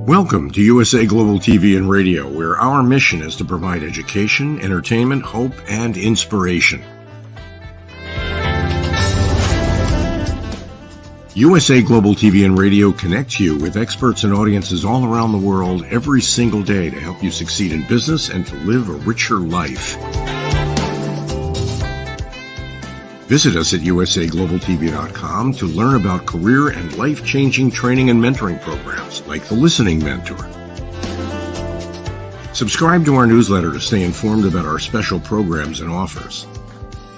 Welcome to USA Global TV and Radio, where our mission is to provide education, entertainment, hope, and inspiration. USA Global TV and Radio connects you with experts and audiences all around the world every single day to help you succeed in business and to live a richer life. Visit us at usaglobaltv.com to learn about career and life-changing training and mentoring programs like the Listening Mentor. Subscribe to our newsletter to stay informed about our special programs and offers.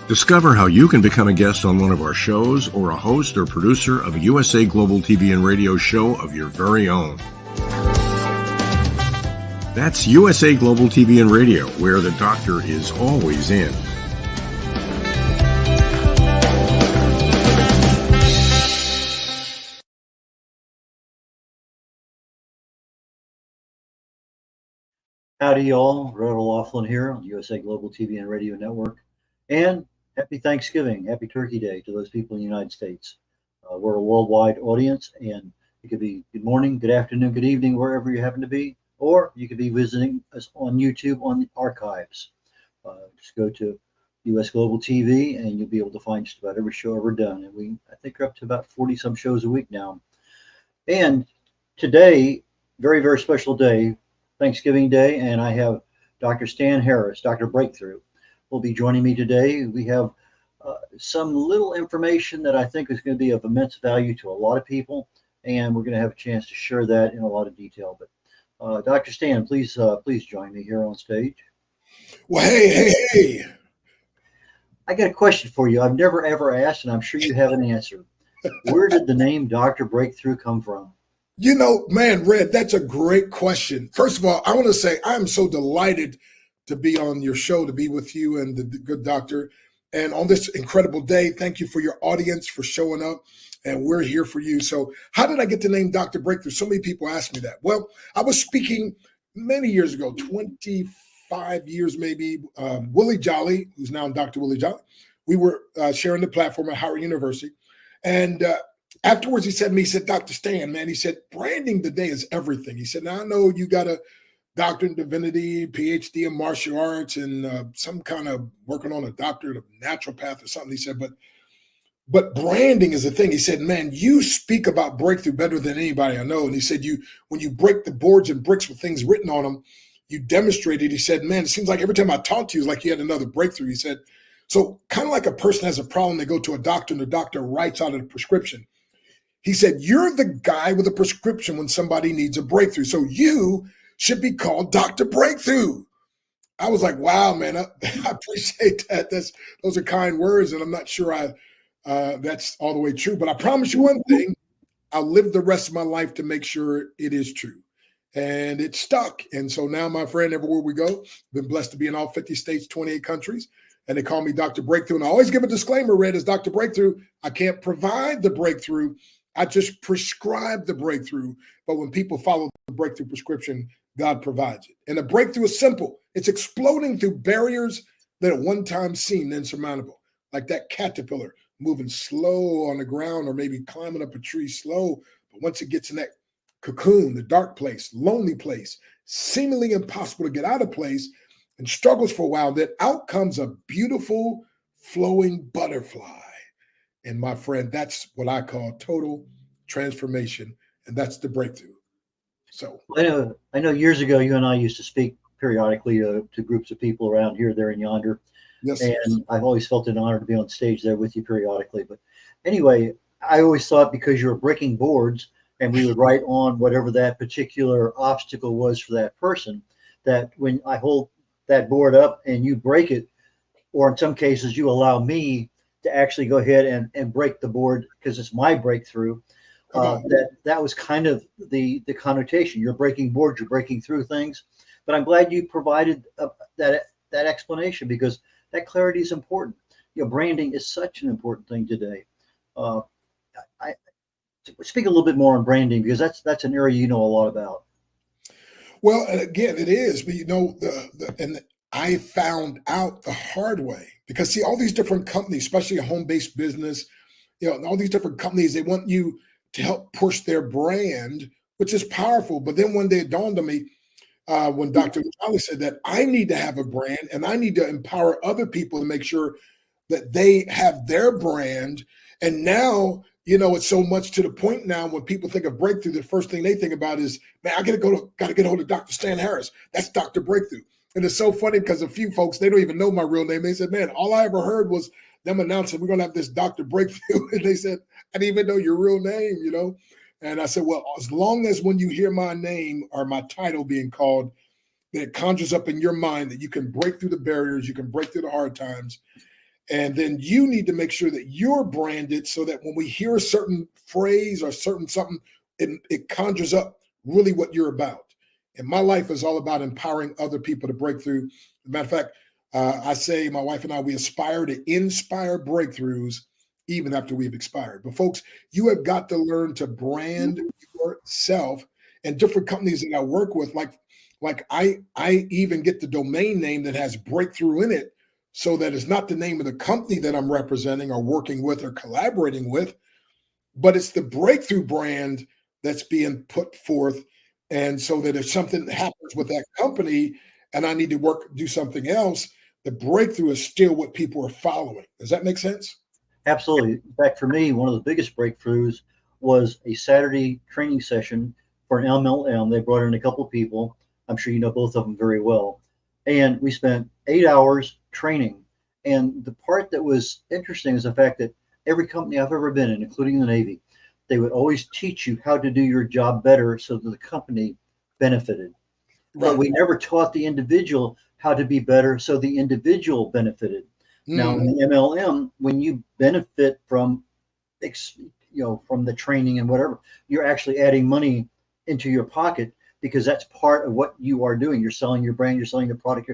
Discover how you can become a guest on one of our shows or a host or producer of a USA Global TV and Radio show of your very own. That's USA Global TV and Radio, where the doctor is always in. Howdy, y'all. red.olaughlin here on the USA Global TV and Radio Network. And happy Thanksgiving, happy Turkey Day to those people in the United States. We're a worldwide audience, and it could be good morning, good afternoon, good evening, wherever you happen to be, or you could be visiting us on YouTube on the archives. Just go to US Global TV, and you'll be able to find just about every show ever done. And I think we're up to about 40-some shows a week now. And today, very, very special day, Thanksgiving Day, and I have Dr. Stan Harris, Dr. Breakthrough, will be joining me today. We have some little information that I think is going to be of immense value to a lot of people, and we're going to have a chance to share that in a lot of detail. But Dr. Stan, please join me here on stage. Well, hey. I got a question for you. I've never ever asked, and I'm sure you have an answer. Where did the name Dr. Breakthrough come from? You know, man, Red, that's a great question. First of all, I want to say I'm so delighted to be on your show, to be with you and the good doctor. And on this incredible day, thank you for your audience for showing up. And we're here for you. So how did I get the name Dr. Breakthrough? So many people ask me that. Well, I was speaking many years ago, 25 years maybe, Willie Jolly, who's now Dr. Willie Jolly. We were sharing the platform at Howard University. And afterwards, he said to me, he said, Dr. Stan, man, he said, branding today is everything. He said, now I know you got a doctorate in divinity, PhD in martial arts, and some kind of working on a doctorate of naturopath or something. He said, but branding is a thing. He said, man, you speak about breakthrough better than anybody I know. And he said, when you break the boards and bricks with things written on them, you demonstrate it. He said, man, it seems like every time I talk to you, it's like you had another breakthrough. He said, so kind of like a person has a problem, they go to a doctor and the doctor writes out a prescription. He said, you're the guy with a prescription when somebody needs a breakthrough. So you should be called Dr. Breakthrough. I was like, wow, man, I appreciate that. Those are kind words, and I'm not sure that's all the way true. But I promise you one thing, I'll live the rest of my life to make sure it is true. And it stuck. And so now, my friend, everywhere we go, been blessed to be in all 50 states, 28 countries. And they call me Dr. Breakthrough. And I always give a disclaimer, Red, as Dr. Breakthrough. I can't provide the breakthrough. I just prescribe the breakthrough. But when people follow the breakthrough prescription, God provides it. And the breakthrough is simple. It's exploding through barriers that at one time seemed insurmountable, like that caterpillar moving slow on the ground or maybe climbing up a tree slow. But once it gets in that cocoon, the dark place, lonely place, seemingly impossible to get out of place, and struggles for a while, then out comes a beautiful flowing butterfly. And my friend, that's what I call total transformation. And that's the breakthrough. So I know years ago, you and I used to speak periodically to groups of people around here, there, and yonder. Yes. And I've always felt an honor to be on stage there with you periodically. But anyway, I always thought because you were breaking boards and we would write on whatever that particular obstacle was for that person, that when I hold that board up and you break it, or in some cases you allow me to actually go ahead and break the board because it's my breakthrough. That was kind of the connotation. You're breaking boards, you're breaking through things. But I'm glad you provided that explanation, because that clarity is important. You know, branding is such an important thing today. I speak a little bit more on branding, because that's an area you know a lot about. Well, and again, it is, but you know, I found out the hard way, because see, all these different companies, especially a home-based business, you know, all these different companies, they want you to help push their brand which is powerful. But then one day it dawned on me when Dr. Jacalyn said that I need to have a brand and I need to empower other people to make sure that they have their brand. And now, it's so much to the point now when people think of breakthrough, the first thing they think about is, man, I got to get a hold of Dr. Stan Harris. That's Dr. Breakthrough. And it's so funny because a few folks, they don't even know my real name. They said, man, all I ever heard was them announcing we're going to have this Dr. Breakthrough. And they said, I didn't even know your real name. And I said, well, as long as when you hear my name or my title being called, that it conjures up in your mind that you can break through the barriers, you can break through the hard times. And then you need to make sure that you're branded so that when we hear a certain phrase or certain something, it conjures up really what you're about. And my life is all about empowering other people to break through. As a matter of fact, I say my wife and I, we aspire to inspire breakthroughs even after we've expired. But folks, you have got to learn to brand yourself. And different companies that I work with, like I even get the domain name that has breakthrough in it, so that it's not the name of the company that I'm representing or working with or collaborating with, but it's the breakthrough brand that's being put forth. And so that if something happens with that company and I need to do something else, the breakthrough is still what people are following. Does that make sense? Absolutely. In fact, for me, one of the biggest breakthroughs was a Saturday training session for an MLM. They brought in a couple of people. I'm sure you know both of them very well. And we spent 8 hours training. And the part that was interesting is the fact that every company I've ever been in, including the Navy, they would always teach you how to do your job better so that the company benefited. Right. But we never taught the individual how to be better so the individual benefited. Now, in the MLM, when you benefit from, from the training and whatever, you're actually adding money into your pocket because that's part of what you are doing. You're selling your brand, you're selling the product.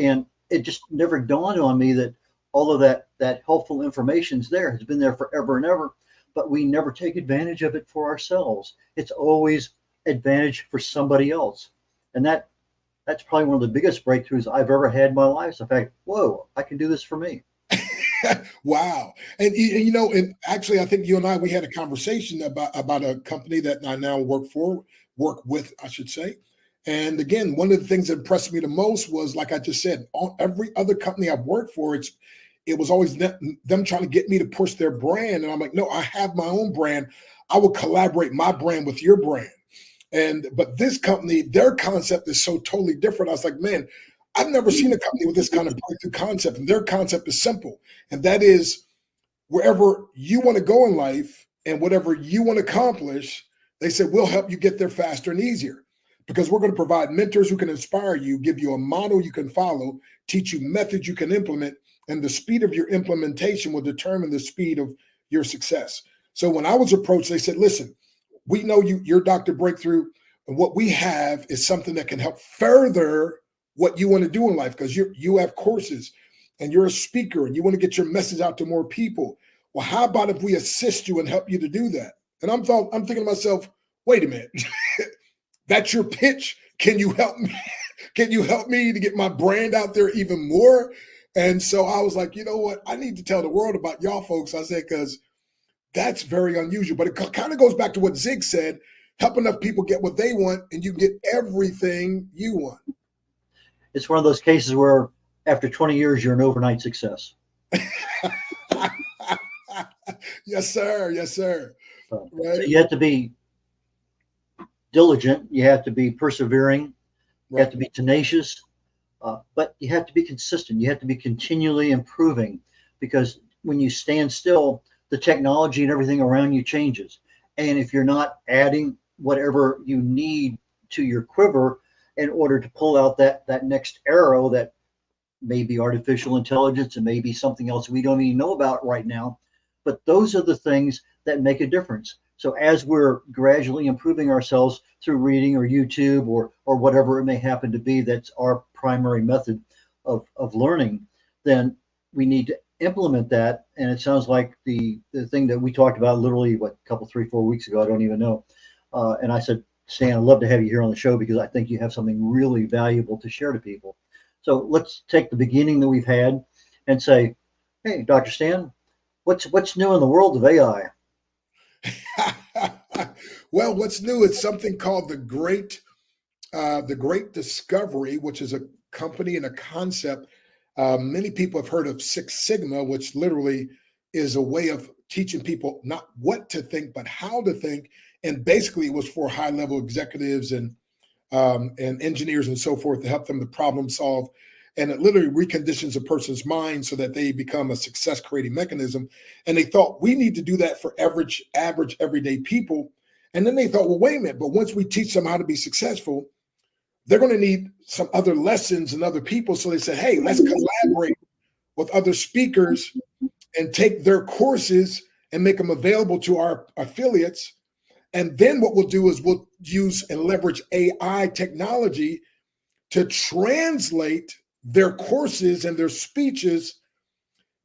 And it just never dawned on me that all of that helpful information is there. It's been there forever and ever, but we never take advantage of it for ourselves. It's always advantage for somebody else. And that's probably one of the biggest breakthroughs I've ever had in my life. It's the fact, whoa, I can do this for me. Wow. And actually, I think you and I, we had a conversation about a company that I now work with, I should say. And again, one of the things that impressed me the most was, like I just said, every other company I've worked for, it was always them trying to get me to push their brand. And I'm like, no, I have my own brand. I will collaborate my brand with your brand. But this company, their concept is so totally different. I was like, man, I've never seen a company with this kind of breakthrough concept. And their concept is simple. And that is, wherever you want to go in life and whatever you want to accomplish, they said, we'll help you get there faster and easier, because we're going to provide mentors who can inspire you, give you a model you can follow, teach you methods you can implement, and the speed of your implementation will determine the speed of your success. So when I was approached, they said, listen, we know you're Dr. Breakthrough, and what we have is something that can help further what you want to do in life, because you have courses and you're a speaker and you want to get your message out to more people. Well, how about if we assist you and help you to do that? And I'm thinking to myself, wait a minute, that's your pitch? Can you help me? Can you help me to get my brand out there even more? And so I was like, you know what? I need to tell the world about y'all folks. I said, because that's very unusual. But it kind of goes back to what Zig said, help enough people get what they want and you get everything you want. It's one of those cases where after 20 years, you're an overnight success. Yes, sir. Yes, sir. Right. So you have to be diligent. You have to be persevering. You have to be tenacious. But you have to be consistent. You have to be continually improving, because when you stand still, the technology and everything around you changes. And if you're not adding whatever you need to your quiver in order to pull out that next arrow, that may be artificial intelligence and maybe something else we don't even know about right now, but those are the things that make a difference. So as we're gradually improving ourselves through reading or YouTube or whatever it may happen to be, that's our primary method of learning, then we need to implement that. And it sounds like the thing that we talked about literally, what, a couple, 3-4 weeks ago, I don't even know. And I said, Stan, I'd love to have you here on the show because I think you have something really valuable to share to people. So let's take the beginning that we've had and say, hey, Dr. Stan, what's new in the world of AI? Well, what's new is something called the Great Discovery, which is a company and a concept. Many people have heard of Six Sigma, which literally is a way of teaching people not what to think, but how to think. And basically, it was for high-level executives and engineers and so forth to help them to problem solve. And it literally reconditions a person's mind so that they become a success creating mechanism. And they thought we need to do that for average, everyday people. And then they thought, well, wait a minute, but once we teach them how to be successful, they're going to need some other lessons and other people. So they said, hey, let's collaborate with other speakers and take their courses and make them available to our affiliates. And then what we'll do is we'll use and leverage AI technology to translate their courses and their speeches.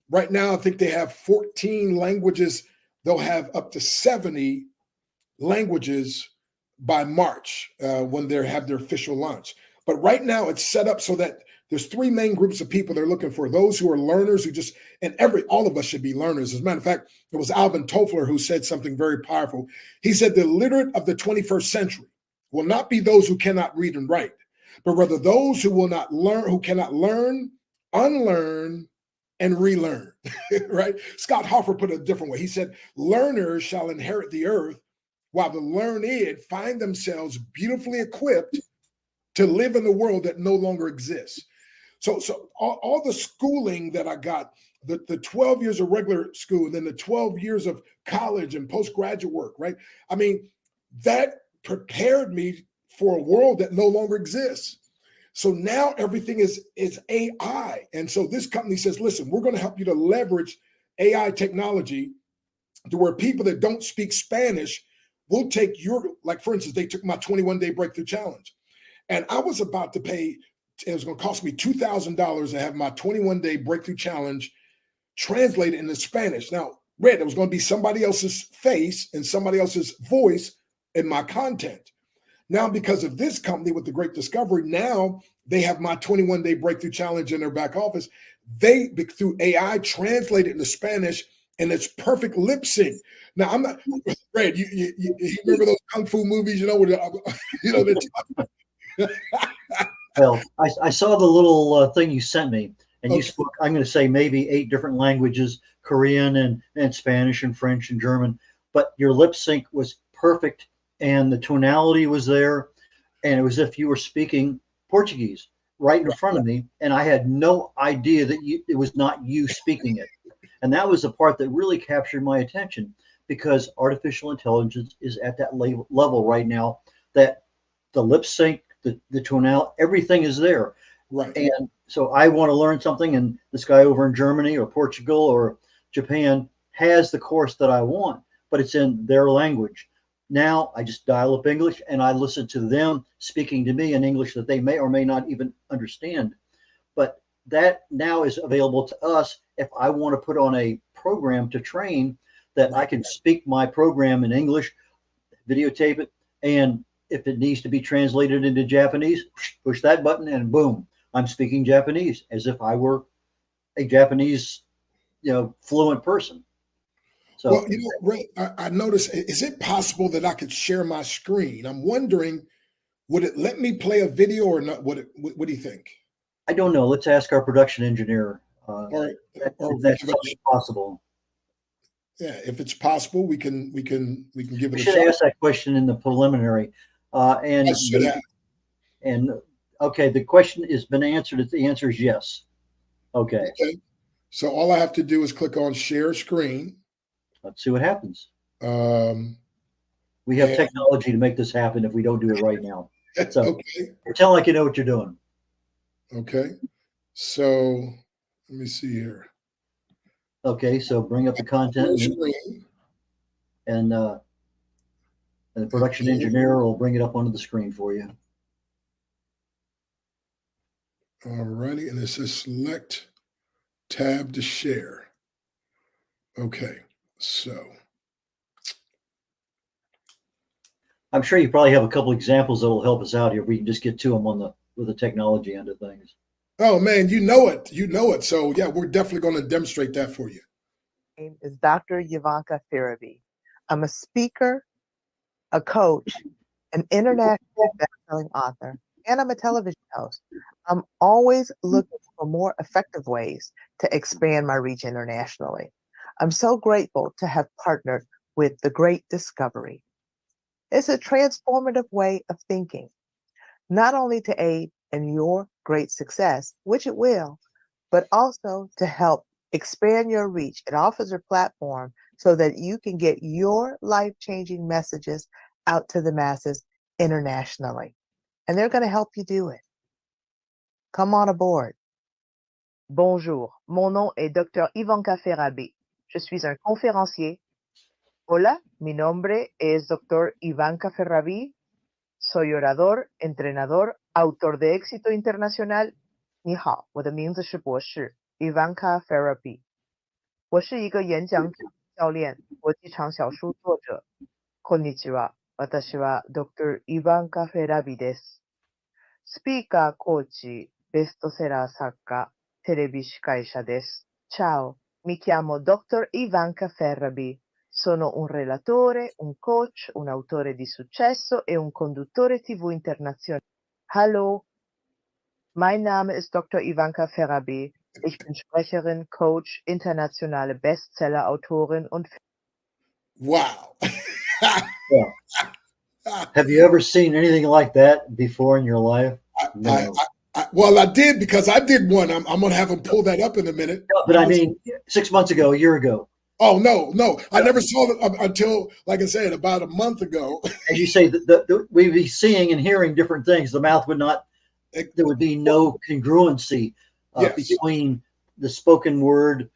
Right now, I think they have 14 languages. They'll have up to 70 languages by March when they have their official launch. But right now it's set up so that there's three main groups of people they're looking for. Those who are learners, all of us should be learners. As a matter of fact, it was Alvin Toffler who said something very powerful. He said the literate of the 21st century will not be those who cannot read and write, but rather those who cannot learn, unlearn, and relearn, right? Scott Hoffer put it a different way. He said, learners shall inherit the earth, while the learned find themselves beautifully equipped to live in the world that no longer exists. So all the schooling that I got, the 12 years of regular school, and then the 12 years of college and postgraduate work, right? I mean, that prepared me for a world that no longer exists. So now everything is AI. And so this company says, listen, we're going to help you to leverage AI technology to where people that don't speak Spanish will take like for instance, they took my 21-day breakthrough challenge. And I was about to pay, it was going to cost me $2,000 to have my 21-day breakthrough challenge translated into Spanish. Now, Red, it was going to be somebody else's face and somebody else's voice in my content. Now, because of this company with the Great Discovery, now they have my 21-day breakthrough challenge in their back office. They, through AI, translate it into Spanish, and it's perfect lip sync. Now, I'm not, Red, you remember those Kung Fu movies, Well, I saw the little thing you sent me, and you spoke, I'm going to say maybe 8 different languages, Korean and Spanish and French and German, but your lip sync was perfect, and the tonality was there, and it was as if you were speaking Portuguese right in front of me, and I had no idea that it was not you speaking it. And that was the part that really captured my attention, because artificial intelligence is at that level right now that the lip sync, the tonality, everything is there. Right. And so I want to learn something, and this guy over in Germany or Portugal or Japan has the course that I want, but it's in their language. Now I just dial up English and I listen to them speaking to me in English that they may or may not even understand. But that now is available to us if I want to put on a program to train that I can speak my program in English, videotape it, and if it needs to be translated into Japanese, push that button and boom, I'm speaking Japanese as if I were a Japanese, fluent person. So, well, Ray, I noticed, is it possible that I could share my screen? I'm wondering, would it let me play a video or not? What do you think? I don't know. Let's ask our production engineer Or if that's possible. Yeah, if it's possible, we can give it We a should shot. ask that question in the preliminary. And I should have. And okay, the question has been answered. The answer is yes. Okay. So all I have to do is click on share screen. Let's see what happens. We have and- technology to make this happen if we don't do it right now. So Okay. pretend like you know what you're doing. Okay. So let me see here. Okay, so bring up the content, and the production engineer will bring it up onto the screen for you. All righty, and it says select tab to share. Okay, so I'm sure you probably have a couple examples that will help us out here. We can just get to them with the technology end of things. Oh man, you know it. So yeah, we're definitely going to demonstrate that for you. My name is Dr. Ivanka Farabi. I'm a speaker, a coach, an international best-selling author, and I'm a television host. I'm always looking for more effective ways to expand my reach internationally. I'm so grateful to have partnered with The Great Discovery. It's a transformative way of thinking, not only to aid in your great success, which it will, but also to help expand your reach. It offers a platform so that you can get your life-changing messages out to the masses internationally. And they're going to help you do it. Come on aboard. Bonjour, mon nom est Dr. Ivanka Ferrabi. Je suis un conférencier. Hola, mi nombre es Dr. Ivanka Ferrabi. Soy orador, entrenador, autor de éxito internacional。你好，我的名字是博士 Ivanka Ferrabi。我是一个演讲者、教练、国际畅销书作者。こんにちは。私は Dr. Ivanka Ferrabi です。スピーカー、コーチ、ベストセラー作家、テレビ司会者です。Ciao, mi chiamo Dr. Ivanka Ferrabi. Sono un relatore, un coach, un autore di successo e un conduttore TV internazionale. Hallo, mein Name ist Dr. Ivanka Ferrabi. Ich bin Sprecherin, Coach, internationale Bestseller-Autorin und... Wow. Yeah. Have you ever seen anything like that before in your life? No. Well, I did, because I did one. I'm going to have him pull that up in a minute. No, but I mean, 6 months ago, a year ago. Oh, no. I never saw it until, like I said, about a month ago. As you say, we'd be seeing and hearing different things. The mouth would not, there would be no congruency Yes. between the spoken word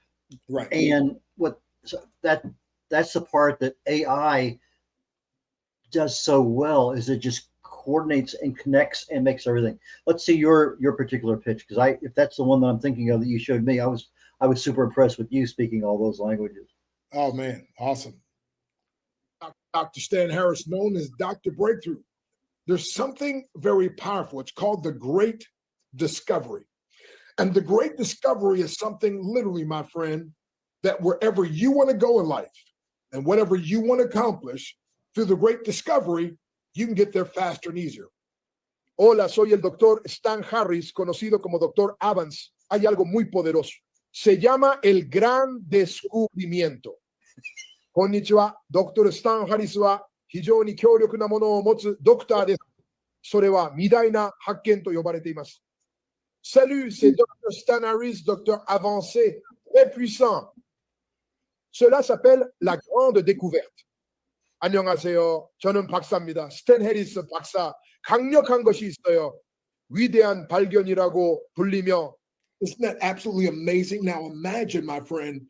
Right. and what, so that's the part that AI does so well, is it just coordinates and connects and makes everything. Let's see your particular pitch, because if that's the one that I'm thinking of that you showed me, I was super impressed with you speaking all those languages. Oh, man. Awesome. Dr. Stan Harris, known as Dr. Breakthrough. There's something very powerful. It's called the Great Discovery. And the Great Discovery is something, literally, my friend, that wherever you want to go in life and whatever you want to accomplish, through the Great Discovery, you can get there faster and easier. Hola, soy el doctor Stan Harris, conocido como Doctor Evans. Hay algo muy poderoso. Se llama el Gran Descubrimiento. こんにちは、Dr. Stan Harris は非常に強力なものを持つドクターです。それは偉大な発見と呼ばれています。Salut, c'est Dr. Stan Harris, docteur avancé, très puissant. Cela s'appelle la grande découverte. 안녕하세요. 저는 박사입니다. 스탠 해리스 박사. 강력한 것이 있어요. 위대한 발견이라고 불리며. Isn't that absolutely amazing? Now imagine, my friend,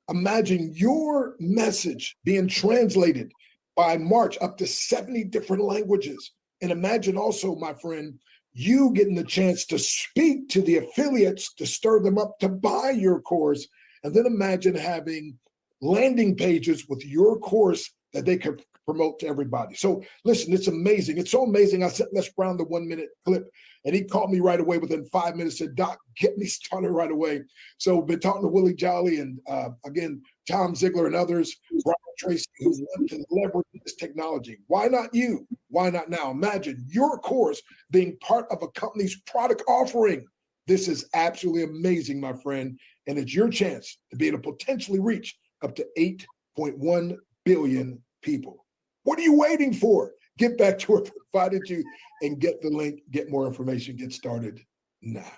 imagine your message being translated by March up to 70 different languages. And imagine also, my friend, you getting the chance to speak to the affiliates to stir them up to buy your course. And then imagine having landing pages with your course that they could promote to everybody. So listen, it's amazing. It's so amazing. I sent Les Brown the 1 minute clip, and he called me right away within 5 minutes, said, Doc, get me started right away. So been talking to Willie Jolly and again, Tom Ziegler and others, Brian Tracy, who want to leverage this technology. Why not you? Why not now? Imagine your course being part of a company's product offering. This is absolutely amazing, my friend. And it's your chance to be able to potentially reach up to 8.1 billion people. What are you waiting for? Get back to where I provided you and get the link, get more information, get started now.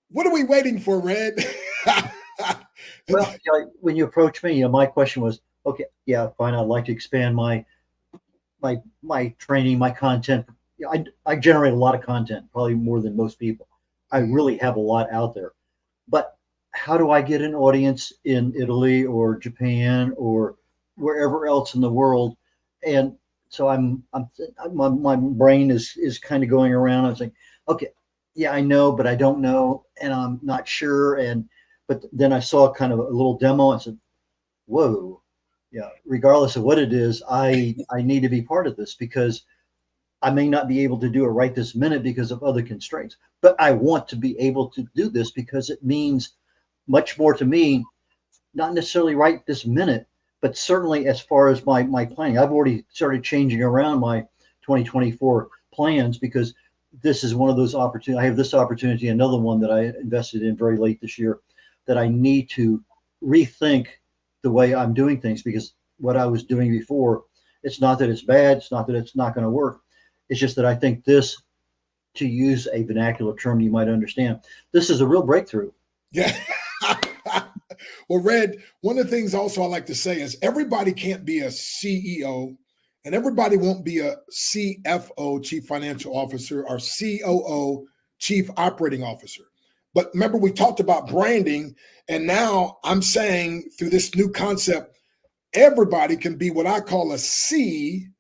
What are we waiting for, Red? Well, when you approached me, my question was, okay, yeah, fine. I'd like to expand my training, my content. I generate a lot of content, probably more than most people. I really have a lot out there. But how do I get an audience in Italy or Japan or wherever else in the world? And so my brain is kind of going around. I'm saying, okay, yeah, I know, but I don't know, and I'm not sure. But then I saw kind of a little demo and said, whoa, yeah, regardless of what it is, I need to be part of this, because I may not be able to do it right this minute because of other constraints, but I want to be able to do this because it means much more to me, not necessarily right this minute, but certainly as far as my planning, I've already started changing around my 2024 plans because this is one of those opportunities. I have this opportunity, another one that I invested in very late this year, that I need to rethink the way I'm doing things, because what I was doing before, it's not that it's bad, it's not that it's not going to work. It's just that I think this, to use a vernacular term you might understand, this is a real breakthrough. Yeah. Well, Red, one of the things also I like to say is everybody can't be a CEO, and everybody won't be a CFO, Chief Financial Officer, or COO, Chief Operating Officer. But remember, we talked about branding, and now I'm saying through this new concept, everybody can be what I call a CLO.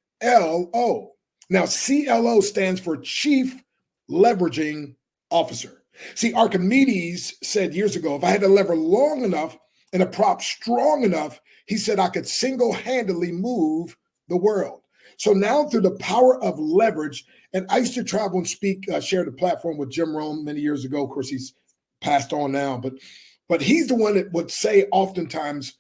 Now, CLO stands for Chief Leveraging Officer. See, Archimedes said years ago, if I had a lever long enough and a prop strong enough, he said I could single-handedly move the world. So now through the power of leverage, and I used to travel and speak, share the platform with Jim Rohn many years ago. Of course, he's passed on now, but he's the one that would say oftentimes,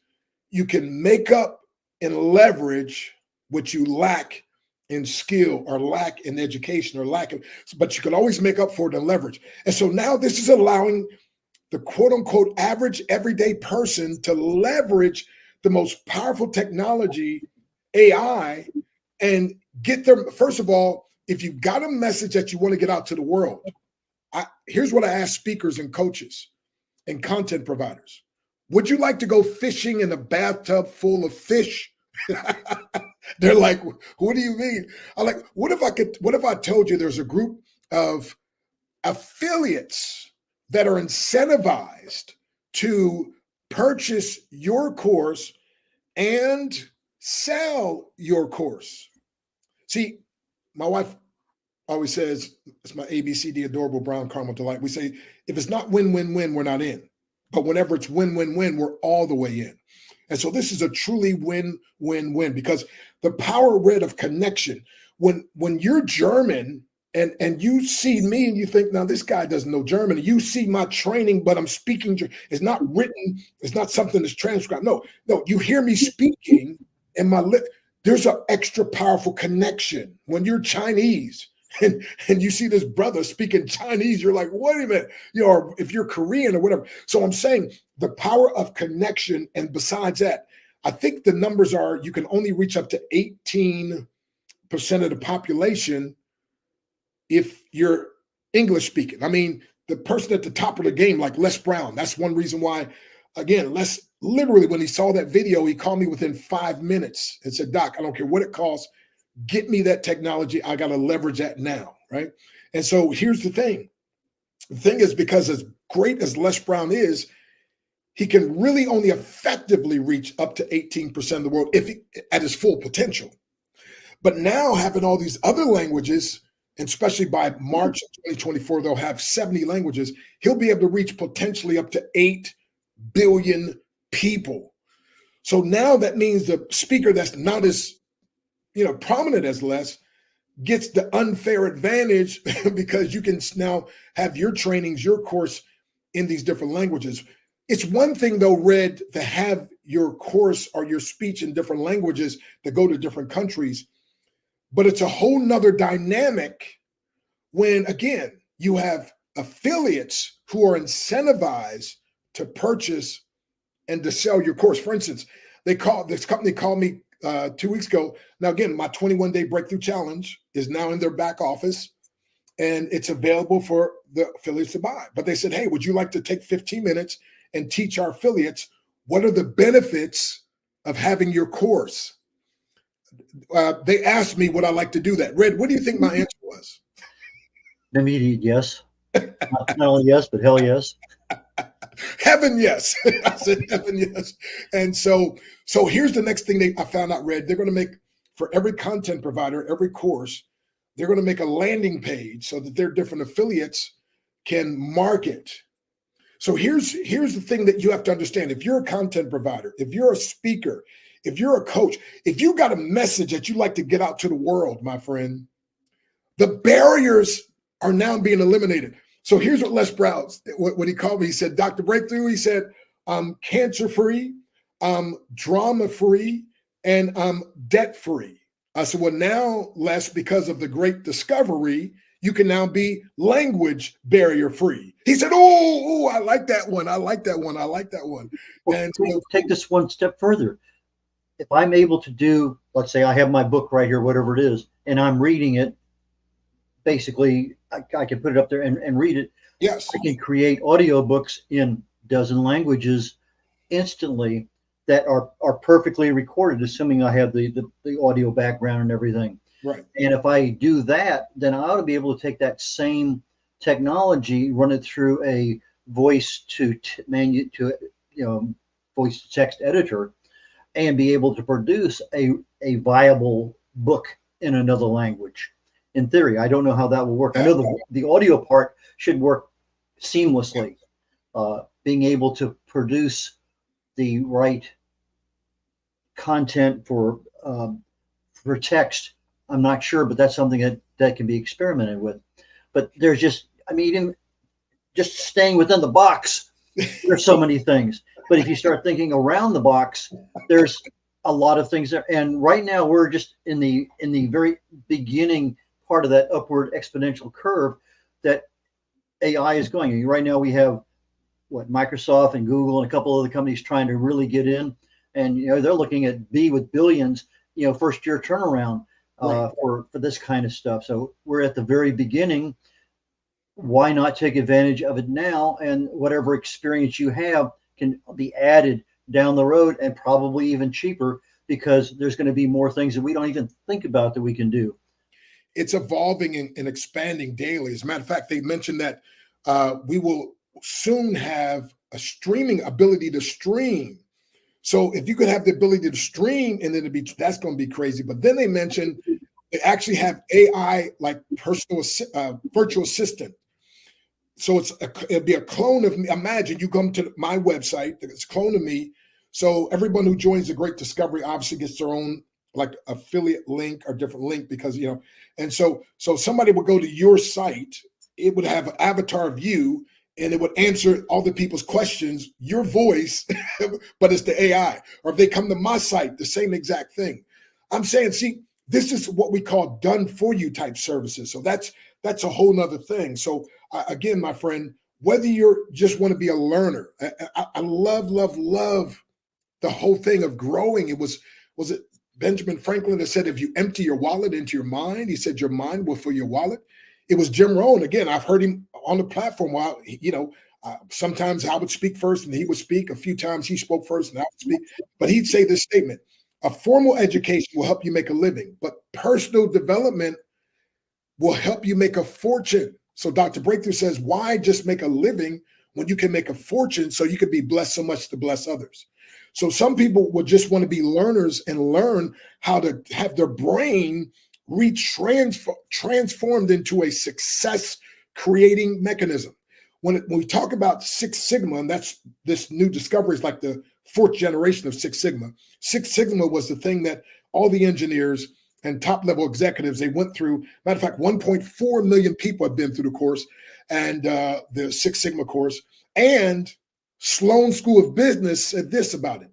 you can make up and leverage what you lack in skill or lack in education or lack in, but you can always make up for it in leverage. And so now this is allowing the quote unquote average everyday person to leverage the most powerful technology, AI, and get them. First of all, if you've got a message that you want to get out to the world, here's what I ask speakers and coaches and content providers. Would you like to go fishing in a bathtub full of fish? They're like, what do you mean? I'm like, what if I told you there's a group of affiliates that are incentivized to purchase your course and sell your course? See, my wife always says, it's my ABCD adorable brown caramel delight. We say, if it's not win-win-win, we're not in. But whenever it's win-win-win, we're all the way in. And so this is a truly win-win-win, because the power, Red, of connection. When you're German and you see me and you think, now this guy doesn't know German, and you see my training, but I'm speaking, it's not written, it's not something that's transcribed. No, you hear me speaking and my lip, there's an extra powerful connection. When you're Chinese, and you see this brother speaking Chinese, you're like, wait a minute, or if you're Korean or whatever. So I'm saying the power of connection. And besides that, I think the numbers are, you can only reach up to 18% of the population if you're English speaking. I mean, the person at the top of the game, like Les Brown, that's one reason why, again, Les, literally when he saw that video, he called me within 5 minutes and said, Doc, I don't care what it costs, get me that technology. I got to leverage that now, right? And so here's the thing. The thing is, because as great as Les Brown is, he can really only effectively reach up to 18% of the world at his full potential. But now having all these other languages, and especially by March of 2024, they'll have 70 languages. He'll be able to reach potentially up to 8 billion people. So now that means the speaker that's not as prominent as Les gets the unfair advantage because you can now have your trainings, your course in these different languages. It's one thing though, Red, to have your course or your speech in different languages that go to different countries, but it's a whole nother dynamic when, again, you have affiliates who are incentivized to purchase and to sell your course. For instance, this company called me 2 weeks ago. Now, again, my 21-day breakthrough challenge is now in their back office, and it's available for the affiliates to buy. But they said, hey, would you like to take 15 minutes and teach our affiliates what are the benefits of having your course? They asked me would I like to do that. Red, what do you think my answer was? Immediate yes. Not only yes, but hell yes. Heaven, yes. I said heaven, yes. And so here's the next thing I found out, Red. They're going to make, for every content provider, every course, they're going to make a landing page so that their different affiliates can market. So here's the thing that you have to understand. If you're a content provider, if you're a speaker, if you're a coach, if you got a message that you like to get out to the world, my friend, the barriers are now being eliminated. So here's what Les Brown, what he called me. He said, Dr. Breakthrough, he said, I'm cancer-free. drama free, and debt free. I said, well, now, Les, because of the great discovery, you can now be language barrier free. He said, oh, I like that one. I like that one. I like that one. Well, And so take this one step further. If I'm able to do, let's say I have my book right here, whatever it is, and I'm reading it, basically I can put it up there and read it. yes, I can create audiobooks in a dozen languages instantly that are perfectly recorded, assuming I have the audio background and everything. right. And if I do that, then I ought to be able to take that same technology, run it through a voice to voice to text editor, and be able to produce a viable book in another language. In theory, I don't know how that will work. I know the audio part should work seamlessly. Being able to produce the right content for text, I'm not sure, but that's something that can be experimented with. But there's just, I mean, even just staying within the box, there's so many things. But if you start thinking around the box, there's a lot of things there. And right now we're just in the very beginning part of that upward exponential curve that AI is going. Right now we have Microsoft and Google and a couple of other companies trying to really get in, and they're looking at B with billions, first year turnaround for this kind of stuff. So we're at the very beginning. Why not take advantage of it now? And whatever experience you have can be added down the road, and probably even cheaper, because there's going to be more things that we don't even think about that we can do. It's evolving and expanding daily. As a matter of fact, they mentioned that we will soon have a streaming ability to stream. So if you could have the ability to stream, and then that's going to be crazy. But then they mentioned they actually have AI like personal virtual assistant. So it'd be a clone of me. Imagine you come to my website, it's a clone of me. So everyone who joins the Great Discovery obviously gets their own like affiliate link or different link, because and so somebody would go to your site, it would have an avatar of you, and it would answer all the people's questions, your voice, but it's the AI. Or if they come to my site, the same exact thing. I'm saying, see, this is what we call done for you type services. So that's a whole nother thing. So again, my friend, whether you're just want to be a learner, I love the whole thing of growing. It was it Benjamin Franklin that said, if you empty your wallet into your mind, he said your mind will fill your wallet. It was Jim Rohn. Again, I've heard him on the platform while, sometimes I would speak first and he would speak. A few times he spoke first and I would speak. But he'd say this statement: a formal education will help you make a living, but personal development will help you make a fortune. So Dr. Breakthrough says, why just make a living when you can make a fortune so you can be blessed so much to bless others? So some people would just want to be learners and learn how to have their brain transformed into a success creating mechanism. When we talk about Six Sigma, and that's this new discovery, is like the fourth generation of Six Sigma. Six Sigma was the thing that all the engineers and top level executives, they went through. Matter of fact, 1.4 million people have been through the course, and the Six Sigma course. And Sloan School of Business said this about it: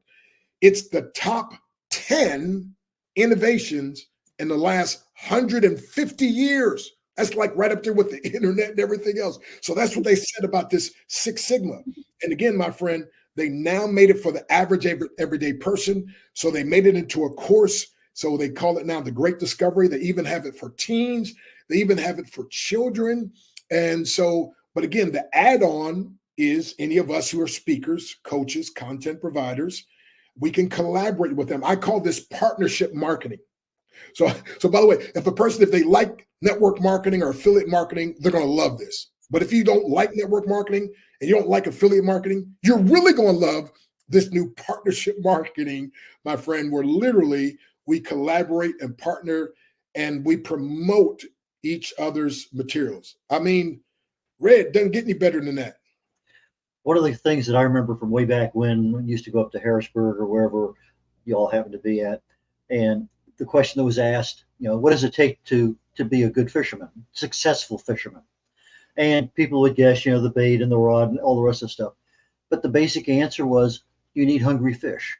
it's the top 10 innovations in the last 150 years. That's like right up there with the internet and everything else. So that's what they said about this Six Sigma. And again, my friend, they now made it for the average everyday person. So they made it into a course. So they call it now the Great Discovery. They even have it for teens. They even have it for children. And so, but again, the add-on is any of us who are speakers, coaches, content providers, we can collaborate with them. I call this partnership marketing. So by the way, if they like network marketing or affiliate marketing, they're going to love this. But if you don't like network marketing and you don't like affiliate marketing, you're really going to love this new partnership marketing, my friend, where literally we collaborate and partner and we promote each other's materials. I mean, Red, doesn't get any better than that. One of the things that I remember from way back when we used to go up to Harrisburg or wherever you all happen to be at, and the question that was asked, what does it take to be a good fisherman, successful fisherman? And people would guess, the bait and the rod and all the rest of the stuff. But the basic answer was, you need hungry fish.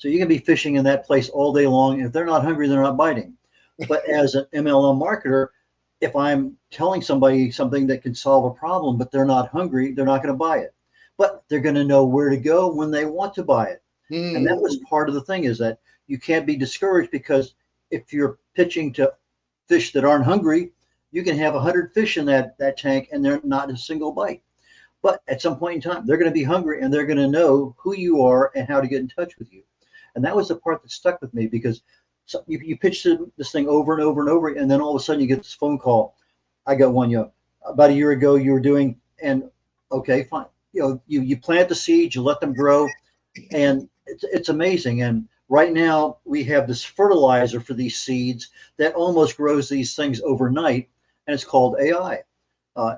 So you can be fishing in that place all day long. And if they're not hungry, they're not biting. But as an MLM marketer, if I'm telling somebody something that can solve a problem, but they're not hungry, they're not going to buy it. But they're going to know where to go when they want to buy it. And that was part of the thing, is that you can't be discouraged, because if you're pitching to fish that aren't hungry, you can have 100 fish in that tank and they're not a single bite. But at some point in time, they're going to be hungry and they're going to know who you are and how to get in touch with you. And that was the part that stuck with me, because you pitch this thing over and over and over, and then all of a sudden you get this phone call. I got one, about a year ago you were doing, and okay, fine. You plant the seeds, you let them grow, and it's amazing. And right now we have this fertilizer for these seeds that almost grows these things overnight, and it's called AI.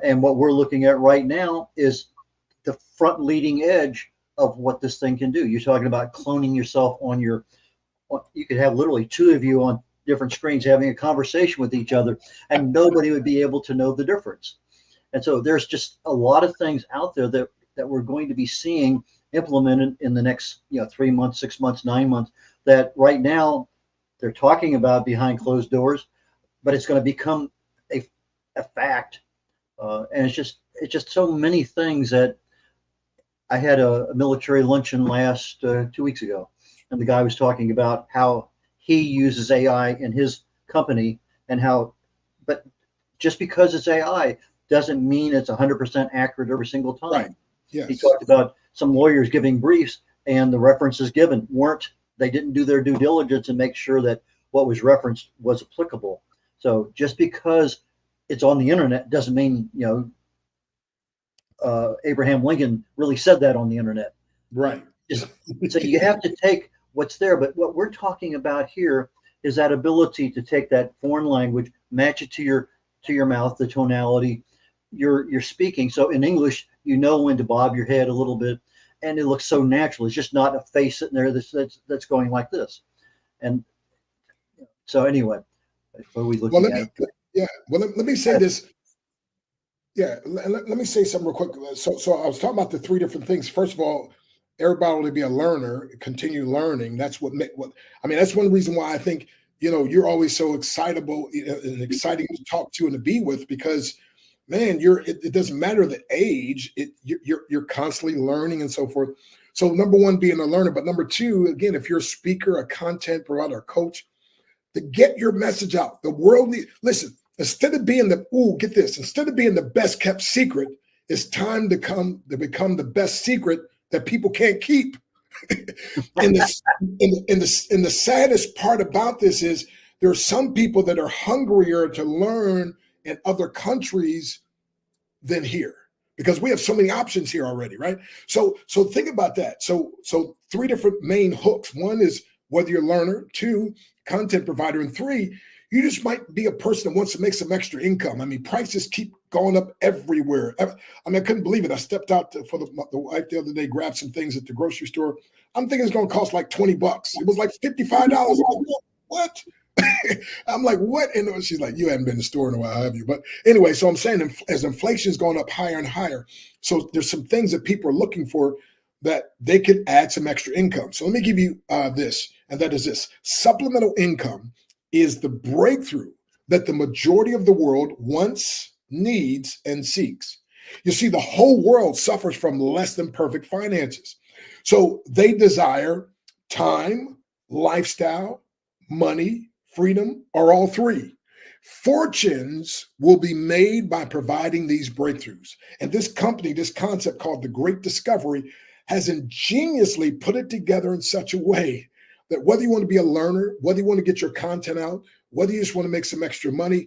And what we're looking at right now is the front leading edge of what this thing can do. You're talking about cloning yourself you could have literally two of you on different screens having a conversation with each other, and nobody would be able to know the difference. And so there's just a lot of things out there that we're going to be seeing implemented in the next 3 months, 6 months, 9 months, that right now they're talking about behind closed doors, but it's going to become a fact. And it's just so many things. That I had a military luncheon last 2 weeks ago, and the guy was talking about how he uses AI in his company, and but just because it's AI doesn't mean it's 100% accurate every single time. Right. Yes. He talked about some lawyers giving briefs, and the references given they didn't do their due diligence and make sure that what was referenced was applicable. So just because it's on the internet doesn't mean, Abraham Lincoln really said that on the internet. Right. So you have to take what's there. But what we're talking about here is that ability to take that foreign language, match it to your mouth, the tonality you're speaking. So in English, when to bob your head a little bit, and it looks so natural. It's just not a face sitting there that's going like this. And so anyway, what are we looking at? Yeah. Well, let me say this. Yeah. Let me say something real quick. So I was talking about the three different things. First of all, everybody will be a learner, continue learning. That's that's one reason why I think, you're always so excitable and exciting to talk to and to be with, because man, it doesn't matter the age, you're constantly learning and so forth. So number one, being a learner, but number two, again, if you're a speaker, a content provider, a coach, to get your message out. The world listen, instead of being instead of being the best kept secret, it's time to become the best secret that people can't keep. And the saddest part about this is there are some people that are hungrier to learn in other countries than here, because we have so many options here already, right? So think about that. So three different main hooks. One is whether you're a learner, two, content provider, and three, you just might be a person that wants to make some extra income. I mean, prices keep going up everywhere. I couldn't believe it. I stepped out for the wife the other day, grabbed some things at the grocery store. I'm thinking it's going to cost like $20. It was like $55. I'm like, what? I'm like, what? And she's like, you haven't been to the store in a while, have you? But anyway, so I'm saying, as inflation is going up higher and higher, so there's some things that people are looking for that they could add some extra income. So let me give you this, and that is this. Supplemental income is the breakthrough that the majority of the world wants, needs, and seeks. You see, the whole world suffers from less than perfect finances. So they desire time, lifestyle, money, freedom, or all three. Fortunes will be made by providing these breakthroughs. And this company, this concept called the Great Discovery, has ingeniously put it together in such a way that whether you want to be a learner, whether you want to get your content out, whether you just want to make some extra money,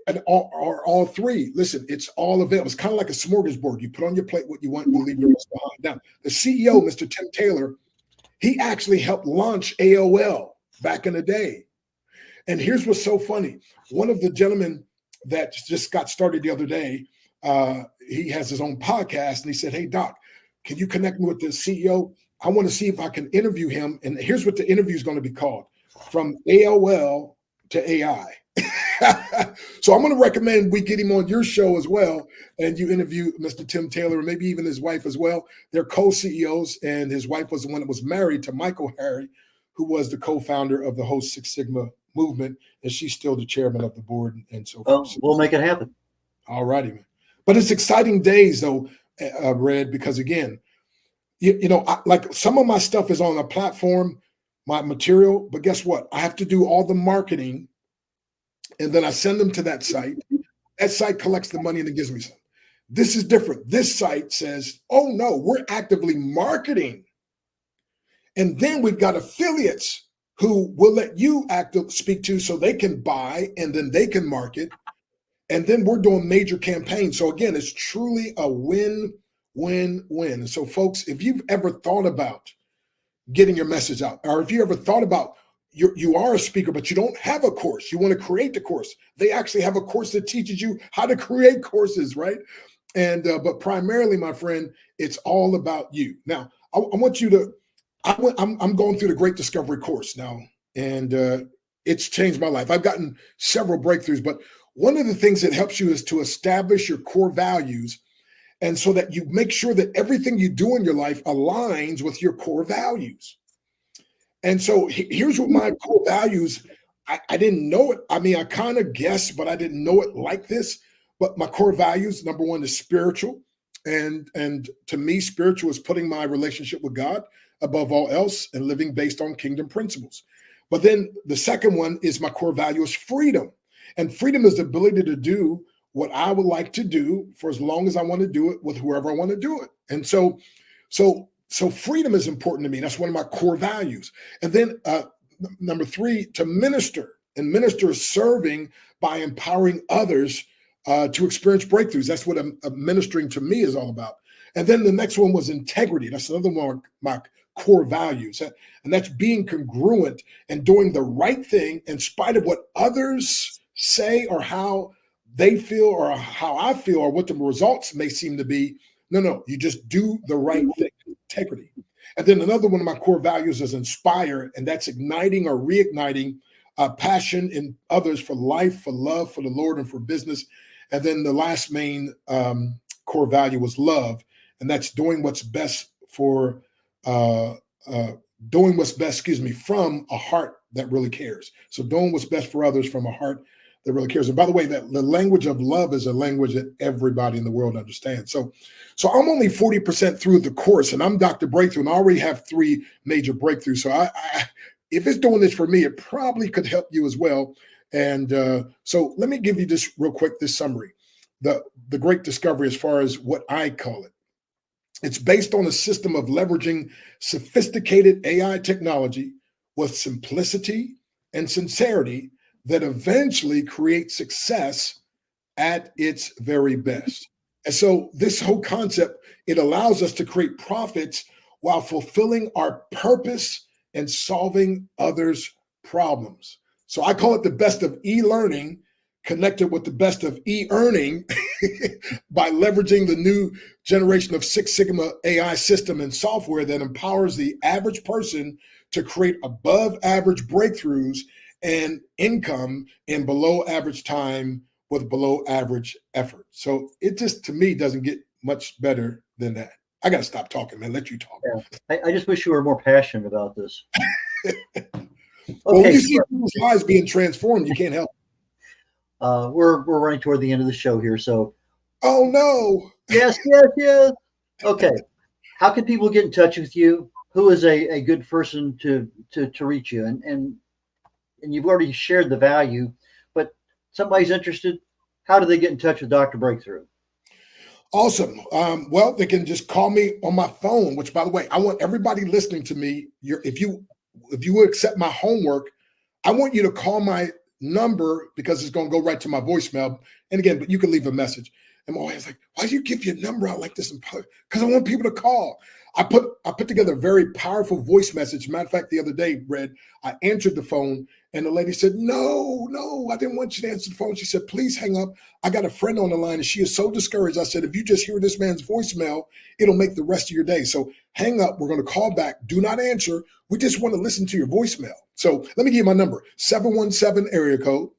and all three, listen, it's all available. It's kind of like a smorgasbord. You put on your plate what you want, you leave your rest behind. Now, the CEO, Mr. Tim Taylor, he actually helped launch AOL back in the day. And here's what's so funny. One of the gentlemen that just got started the other day, he has his own podcast, and he said, hey, Doc, can you connect me with the CEO? I want to see if I can interview him. And here's what the interview is going to be called: From AOL to AI. So I'm going to recommend we get him on your show as well, and you interview Mr. Tim Taylor, and maybe even his wife as well. They're co-CEOs, and his wife was the one that was married to Michael Harry, who was the co-founder of the whole Six Sigma movement, and she's still the chairman of the board and so Well, forth. we'll make it happen. All righty, man. But it's exciting days, though, Red, because again, like some of my stuff is on a platform, my material, but guess what? I have to do all the marketing, and then I send them to that site. That site collects the money and it gives me some. This is different. This site says, oh no, we're actively marketing. And then we've got affiliates who will let you speak to so they can buy and then they can market. And then we're doing major campaigns. So again, it's truly a win-win-win. And so folks, if you've ever thought about getting your message out, or if you ever thought about you are a speaker, but you don't have a course, you want to create the course. They actually have a course that teaches you how to create courses, right? And but primarily, my friend, it's all about you. Now, I want you to. I'm going through the Great Discovery course now, and it's changed my life. I've gotten several breakthroughs, but one of the things that helps you is to establish your core values, and so that you make sure that everything you do in your life aligns with your core values. And so here's what my core values. I didn't know it. I mean, I kind of guessed, but I didn't know it like this. But my core values, number one, is spiritual. And to me, spiritual is putting my relationship with God above all else and living based on kingdom principles. But then the second one is my core value is freedom. And freedom is the ability to do what I would like to do for as long as I want to do it with whoever I want to do it. And so freedom is important to me. That's one of my core values. And then number three, to minister. And minister is serving by empowering others to experience breakthroughs. That's what ministering to me is all about. And then the next one was integrity. That's another one of my core values. And that's being congruent and doing the right thing in spite of what others say or how they feel or how I feel or what the results may seem to be. No, you just do the right thing, integrity. And then another one of my core values is inspire, and that's igniting or reigniting passion in others for life, for love, for the Lord, and for business. And then the last main core value was love, and that's doing what's best for from a heart that really cares. So doing what's best for others from a heart that really cares. And by the way, that the language of love is a language that everybody in the world understands. So I'm only 40% through the course, and I'm Dr. Breakthrough, and I already have 3 major breakthroughs. So I if it's doing this for me, it probably could help you as well. And so let me give you this real quick, this summary. The Great Discovery, as far as what I call it, it's based on a system of leveraging sophisticated AI technology with simplicity and sincerity that eventually creates success at its very best. And so this whole concept, it allows us to create profits while fulfilling our purpose and solving others' problems. So I call it the best of e-learning connected with the best of e-earning by leveraging the new generation of Six Sigma AI system and software that empowers the average person to create above average breakthroughs and income in below average time with below average effort. So it just, to me, doesn't get much better than that. I got to stop talking, man. Let you talk. Yeah. I just wish you were more passionate about this. Well, when you see people's lives being transformed, you can't help. We're running toward the end of the show here. So. Oh, no. Yes. Okay. How can people get in touch with you? Who is a good person to reach you? And you've already shared the value, but somebody's interested. How do they get in touch with Dr. Breakthrough? Awesome. Well, they can just call me on my phone, which, by the way, I want everybody listening to me. If you will accept my homework, I want you to call my number because it's going to go right to my voicemail. And again, but you can leave a message. And my wife's like, why do you give your number out like this? Because I want people to call. I put together a very powerful voice message. Matter of fact, the other day, Red, I answered the phone and the lady said, no, I didn't want you to answer the phone. She said, please hang up. I got a friend on the line and she is so discouraged. I said, if you just hear this man's voicemail, it'll make the rest of your day. So hang up. We're going to call back. Do not answer. We just want to listen to your voicemail. So let me give you my number, 717 area code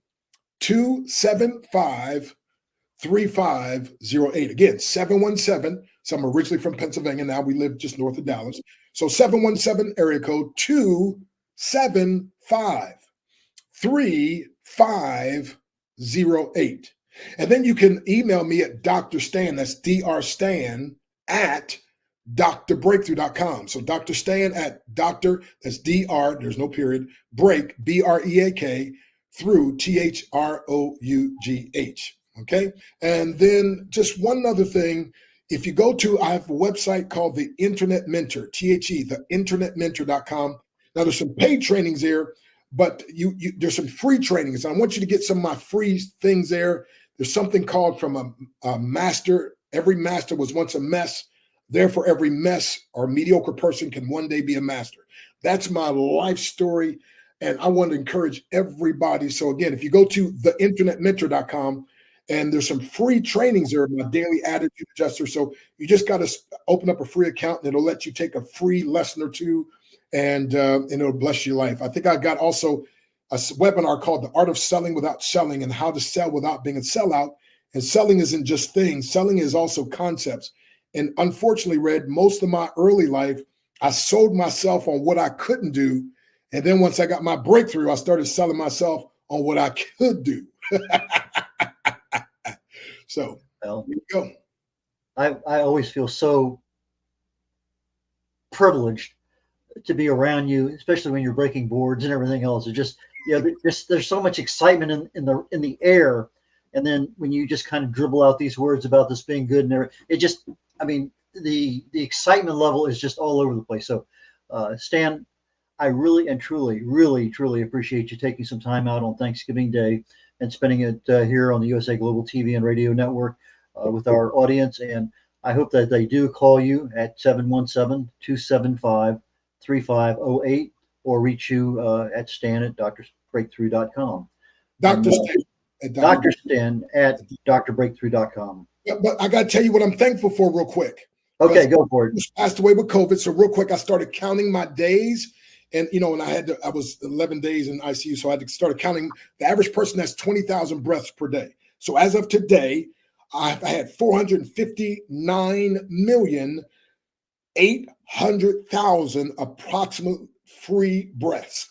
275-3508. Again, 717. So I'm originally from Pennsylvania. Now we live just north of Dallas. So 717 area code 275-3508. And then you can email me at Dr. Stan, that's Dr. Stan at drbreakthrough.com. So Dr. Stan at Dr. That's Dr. There's no period. Break, BREAK, through THROUGH. Okay. And then just one other thing. If you go to, I have a website called the Internet Mentor, the internetmentor.com. Now there's some paid trainings there, but there's some free trainings. I want you to get some of my free things there. There's something called from a master. Every master was once a mess. Therefore, every mess or mediocre person can one day be a master. That's my life story. And I want to encourage everybody. So again, if you go to theinternetmentor.com, and there's some free trainings there, my daily attitude adjuster. So you just got to open up a free account and it'll let you take a free lesson or two, and it'll bless your life. I think I got also a webinar called The Art of Selling Without Selling, and how to sell without being a sellout. And selling isn't just things. Selling is also concepts. And unfortunately, Red, most of my early life, I sold myself on what I couldn't do. And then once I got my breakthrough, I started selling myself on what I could do. So Well, here you go. I always feel so privileged to be around you, especially when you're breaking boards and everything else. It's just, there's so much excitement in the air, and then when you just kind of dribble out these words about this being good and everything, it just, I mean, the excitement level is just all over the place. So, Stan, I really and truly, really, truly appreciate you taking some time out on Thanksgiving Day and spending it here on the USA Global TV and Radio Network with our audience. And I hope that they do call you at 717-275-3508 or reach you at Stan at drbreakthrough.com. Dr. Stan. Dr. Stan at drbreakthrough.com. Yeah, but I got to tell you what I'm thankful for real quick. Okay, go for it. I passed away with COVID. So real quick, I started counting my days. And, and I was 11 days in ICU. So I had to start counting. The average person has 20,000 breaths per day. So as of today, I had 459,800,000 approximate free breaths.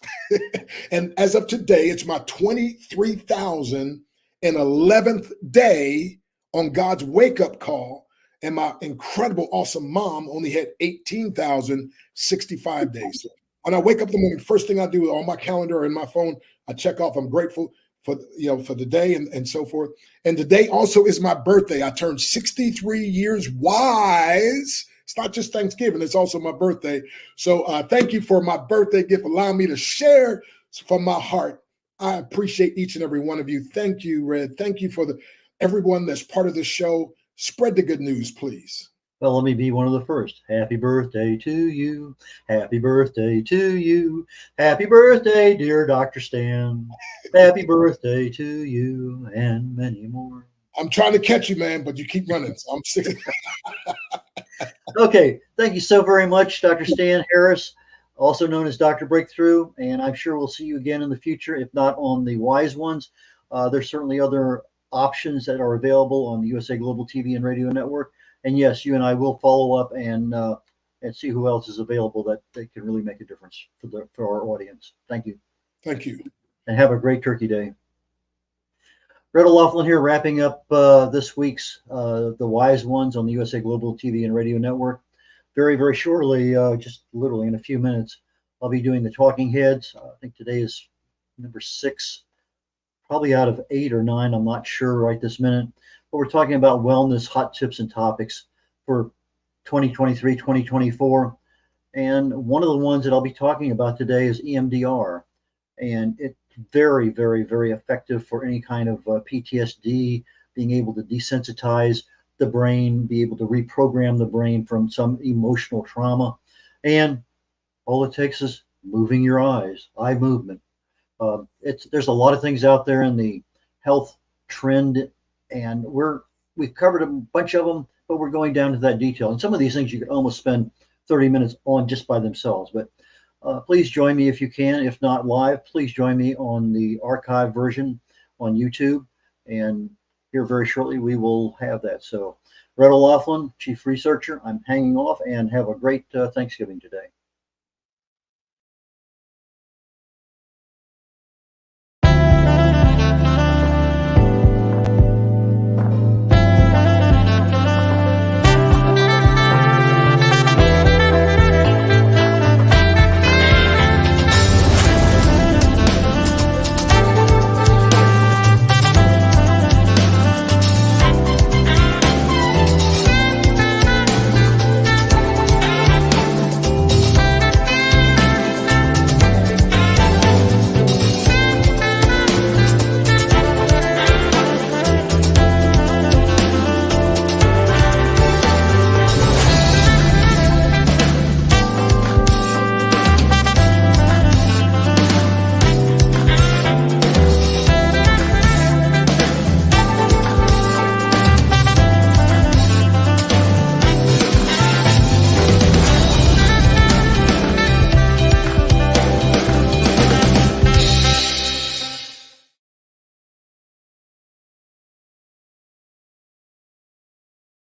And as of today, it's my 23,011th day on God's wake-up call. And my incredible, awesome mom only had 18,065 days. When I wake up in the morning, first thing I do on my calendar or in my phone, I check off, I'm grateful for the day and so forth. And today also is my birthday. I turned 63 years wise. It's not just Thanksgiving, it's also my birthday. So thank you for my birthday gift, allowing me to share from my heart. I appreciate each and every one of you. Thank you, Red. Thank you for everyone that's part of the show. Spread the good news, please. Well, let me be one of the first. Happy birthday to you. Happy birthday to you. Happy birthday, dear Dr. Stan. Happy birthday to you, and many more. I'm trying to catch you, man, but you keep running. So I'm sick. Okay. Thank you so very much, Dr. Stan Harris, also known as Dr. Breakthrough. And I'm sure we'll see you again in the future, if not on the Wise Ones. There's certainly other options that are available on the USA Global TV and Radio Network. And yes, you and I will follow up and see who else is available that can really make a difference for our audience. Thank you. Thank you. And have a great Turkey Day. red.olaughlin here, wrapping up this week's The Wise Ones on the USA Global TV and Radio Network. Very, very shortly, just literally in a few minutes, I'll be doing the Talking Heads. I think today is number 6, probably out of 8 or 9. I'm not sure right this minute. But we're talking about wellness, hot tips and topics for 2023, 2024. And one of the ones that I'll be talking about today is EMDR. And it's very, very, very effective for any kind of PTSD, being able to desensitize the brain, be able to reprogram the brain from some emotional trauma. And all it takes is moving your eyes, eye movement. There's a lot of things out there in the health trend, and we've covered a bunch of them, but we're going down to that detail. And some of these things you could almost spend 30 minutes on just by themselves. But please join me if you can. If not live, please join me on the archive version on YouTube, and here very shortly we will have that. So, Red O'Laughlin, Chief Researcher, I'm hanging off, and have a great Thanksgiving today.